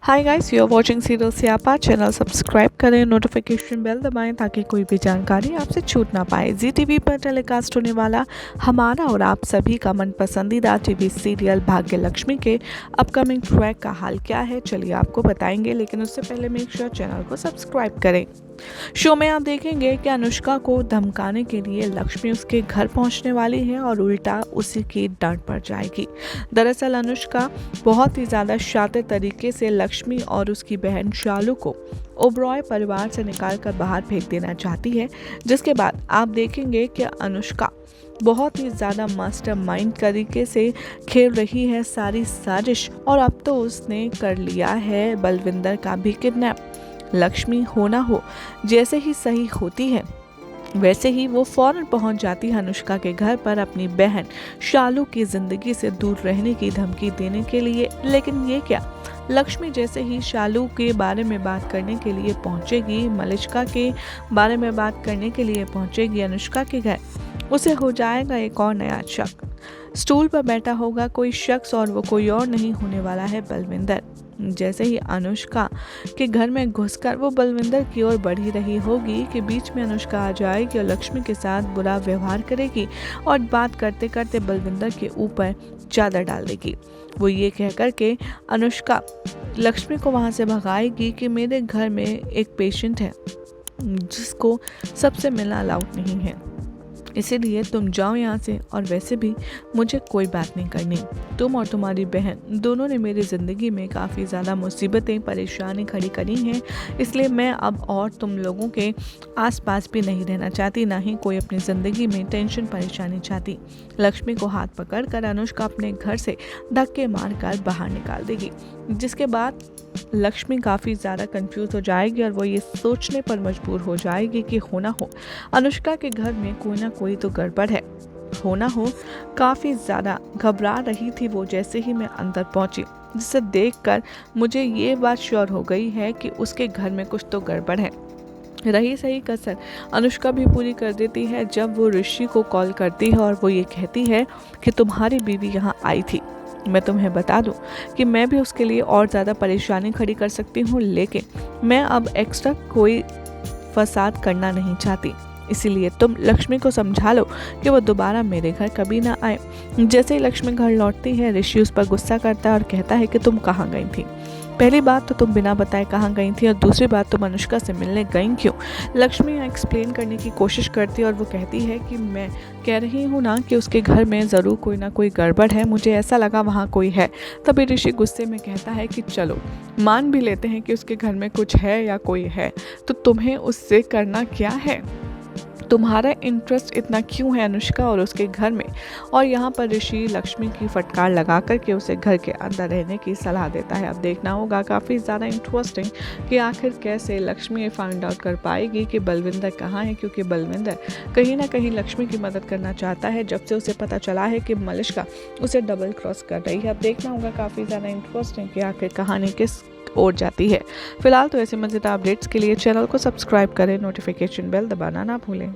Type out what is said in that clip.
Hi guys, you are watching serial Siyapa. Channel subscribe करें, notification bell दबाएं ताकि कोई भी जानकारी आपसे छूट ना पाए। जी टीवी पर टेलीकास्ट होने वाला हमारा और आप सभी का मन पसंदीदा टीवी सीरियल भाग्य लक्ष्मी के अपकमिंग ट्रैक का हाल क्या है, चलिए आपको बताएंगे। लेकिन उससे पहले मेक श्योर चैनल को सब्सक्राइब करें। शो में आप देखेंगे कि अनुष्का को धमकाने के लिए लक्ष्मी उसके घर पहुंचने वाली है और उल्टा उसी की डांट पड़ जाएगी। दरअसल अनुष्का बहुत ही ज़्यादा शातिर तरीके से लक्ष्मी और उसकी बहन शालू को ओबरॉय परिवार से निकालकर बाहर फेंक देना चाहती है, जिसके बाद आप देखेंगे कि अनुष्का बहुत ही ज़्यादा मास्टरमाइंड तरीके से खेल रही है सारी साजिश, और अब तो उसने कर लिया है बलविंदर का भी किडनैप। लक्ष्मी हो ना हो जैसे ही सही होती है वैसे ही वो फौरन पहुंच जाती है अनुष्का के घर पर अपनी बहन शालू की जिंदगी से दूर रहने की धमकी देने के लिए। लेकिन ये क्या, लक्ष्मी जैसे ही शालू के बारे में बात करने के लिए पहुंचेगी, मलिष्का के बारे में बात करने के लिए पहुंचेगी अनुष्का के घर, उसे हो जाएगा एक और नया शक। स्टूल पर बैठा होगा कोई शख्स और वो कोई और नहीं होने वाला है बलविंदर। जैसे ही अनुष्का के घर में घुसकर वो बलविंदर की ओर बढ़ी रही होगी कि बीच में अनुष्का आ जाएगी और लक्ष्मी के साथ बुरा व्यवहार करेगी और बात करते करते बलविंदर के ऊपर चादर डाल देगी। वो ये कह कर के अनुष्का लक्ष्मी को वहाँ से भगाएगी कि मेरे घर में एक पेशेंट है जिसको सबसे मिलना अलाउड नहीं है, इसीलिए तुम जाओ यहाँ से, और वैसे भी मुझे कोई बात नहीं करनी। तुम और तुम्हारी बहन दोनों ने मेरी ज़िंदगी में काफ़ी ज़्यादा मुसीबतें परेशानी खड़ी करी हैं, इसलिए मैं अब और तुम लोगों के आसपास भी नहीं रहना चाहती, ना ही कोई अपनी ज़िंदगी में टेंशन परेशानी चाहती। लक्ष्मी को हाथ पकड़कर अनुष्का अपने घर से धक्के मारकर बाहर निकाल देगी, जिसके बाद लक्ष्मी काफ़ी ज़्यादा कंफ्यूज हो जाएगी और वो ये सोचने पर मजबूर हो जाएगी कि हो ना हो अनुष्का के घर में कोई ना कोई तो गड़बड़ है। हो ना हो काफ़ी ज़्यादा घबरा रही थी वो जैसे ही मैं अंदर पहुंची, जिसे देखकर मुझे ये बात श्योर हो गई है कि उसके घर में कुछ तो गड़बड़ है। रही सही कसर अनुष्का भी पूरी कर देती है जब वो ऋषि को कॉल करती है और वो ये कहती है कि तुम्हारी बीवी यहाँ आई थी। मैं तुम्हें बता दूं कि मैं भी उसके लिए और ज़्यादा परेशानी खड़ी कर सकती हूँ, लेकिन मैं अब एक्स्ट्रा कोई फसाद करना नहीं चाहती, इसीलिए तुम लक्ष्मी को समझा लो कि वो दोबारा मेरे घर कभी ना आए। जैसे ही लक्ष्मी घर लौटती है, ऋषि उस पर गुस्सा करता है और कहता है कि तुम कहाँ गई थी? पहली बात तो तुम बिना बताए कहाँ गई थी, और दूसरी बात तुम अनुष्का से मिलने गई क्यों? लक्ष्मी एक्सप्लेन करने की कोशिश करती है और वो कहती है कि मैं कह रही हूँ ना कि उसके घर में ज़रूर कोई ना कोई गड़बड़ है, मुझे ऐसा लगा वहाँ कोई है। तभी ऋषि गुस्से में कहता है कि चलो मान भी लेते हैं कि उसके घर में कुछ है या कोई है, तो तुम्हें उससे करना क्या है? तुम्हारा इंटरेस्ट इतना क्यों है अनुष्का और उसके घर में? और यहाँ पर ऋषि लक्ष्मी की फटकार लगा करके उसे घर के अंदर रहने की सलाह देता है। अब देखना होगा काफ़ी ज़्यादा इंटरेस्टिंग कि आखिर कैसे लक्ष्मी फाइंड आउट कर पाएगी कि बलविंदर कहाँ है, क्योंकि बलविंदर कहीं ना कहीं लक्ष्मी की मदद करना चाहता है जब से उसे पता चला है कि मलिष्का उसे डबल क्रॉस कर रही है। अब देखना होगा काफ़ी ज़्यादा इंटरेस्टिंग कि आखिर कहानी किस ओर जाती है। फिलहाल तो ऐसे मज़ेदार अपडेट्स के लिए चैनल को सब्सक्राइब करें, नोटिफिकेशन बेल दबाना ना भूलें।